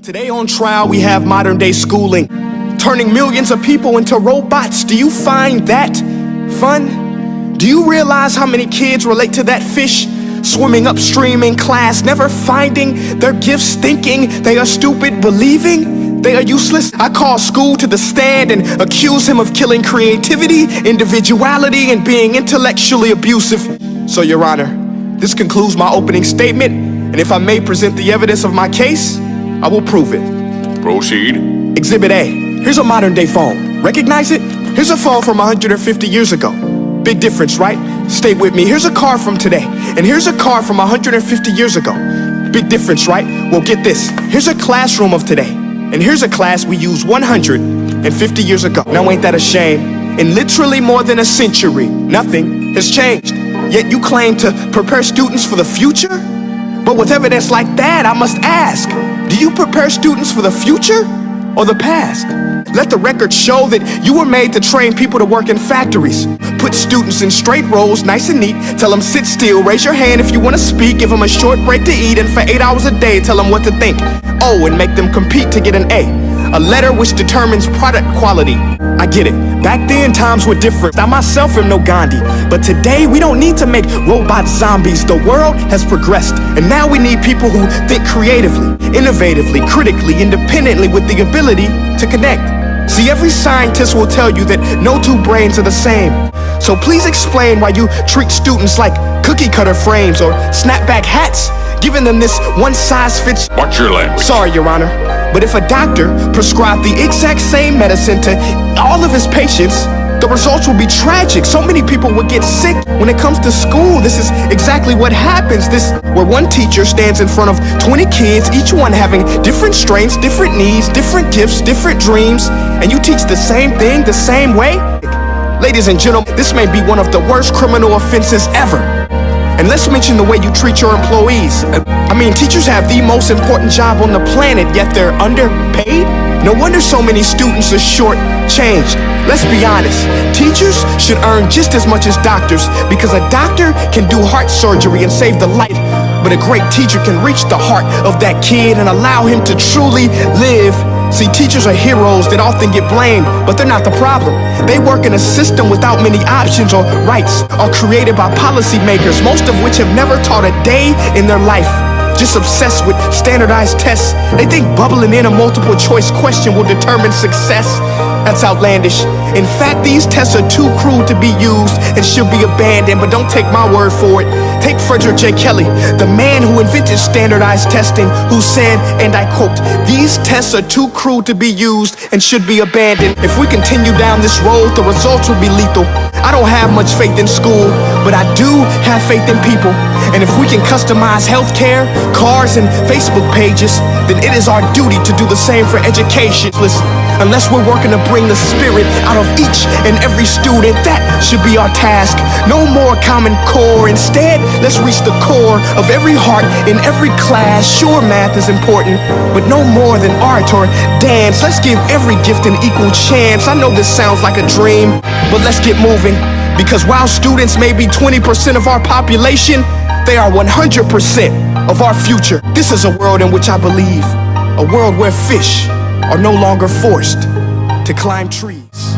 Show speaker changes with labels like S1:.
S1: Today on trial we have modern day schooling, turning millions of people into robots. Do you find that fun? Do you realize how many kids relate to that fish swimming upstream in class, never finding their gifts, thinking they are stupid, believing they are useless? I call school to the stand and accuse him of killing creativity, individuality, and being intellectually abusive. So, Your Honor, this concludes my opening statement, and if I may present the evidence of my case, I will prove it.
S2: Proceed.
S1: Exhibit A. Here's a modern day phone. Recognize it? Here's a phone from 150 years ago. Big difference, right? Stay with me. Here's a car from today. And here's a car from 150 years ago. Big difference, right? Well, get this. Here's a classroom of today. And here's a class we used 150 years ago. Now, ain't that a shame? In literally more than a century, nothing has changed. Yet you claim to prepare students for the future? But with evidence like that, I must ask, do you prepare students for the future or the past? Let the record show that you were made to train people to work in factories. Put students in straight rows, nice and neat. Tell them sit still, raise your hand if you want to speak. Give them a short break to eat, and for 8 hours a day, tell them what to think. Oh, and make them compete to get an A. A letter which determines product quality. I get it. Back then, times were different. I myself am no Gandhi. But today, we don't need to make robot zombies. The world has progressed. And now we need people who think creatively, innovatively, critically, independently, with the ability to connect. See, every scientist will tell you that no two brains are the same. So please explain why you treat students like cookie cutter frames or snapback hats, giving them this one-size-fits.
S2: Watch your language.
S1: Sorry, Your Honor, but if a doctor prescribed the exact same medicine to all of his patients, the results will be tragic. So many people would get sick. When it comes to school, this is exactly what happens. Where one teacher stands in front of 20 kids, each one having different strengths, different needs, different gifts, different dreams, and you teach the same thing the same way? Ladies and gentlemen, this may be one of the worst criminal offenses ever. And let's mention the way you treat your employees. I mean, teachers have the most important job on the planet, yet they're underpaid? No wonder so many students are short-changed. Let's be honest, teachers should earn just as much as doctors, because a doctor can do heart surgery and save the life, but a great teacher can reach the heart of that kid and allow him to truly live. See, teachers are heroes that often get blamed, but they're not the problem. They work in a system without many options or rights, are created by policymakers, most of which have never taught a day in their life. Just obsessed with standardized tests. They think bubbling in a multiple choice question will determine success. That's outlandish. In fact, these tests are too crude to be used and should be abandoned, but don't take my word for it. Take Frederick J. Kelly, the man who invented standardized testing, who said, and I quote, "These tests are too crude to be used and should be abandoned. If we continue down this road, the results will be lethal." I don't have much faith in school, but I do have faith in people. And if we can customize healthcare, cars, and Facebook pages, then it is our duty to do the same for education. Listen, unless we're working to bring the spirit out of each and every student, that should be our task. No more Common Core. Instead, let's reach the core of every heart in every class. Sure, math is important, but no more than art or dance. Let's give every gift an equal chance. I know this sounds like a dream, but let's get moving. Because while students may be 20% of our population, they are 100% of our future. This is a world in which I believe, a world where fish are no longer forced to climb trees.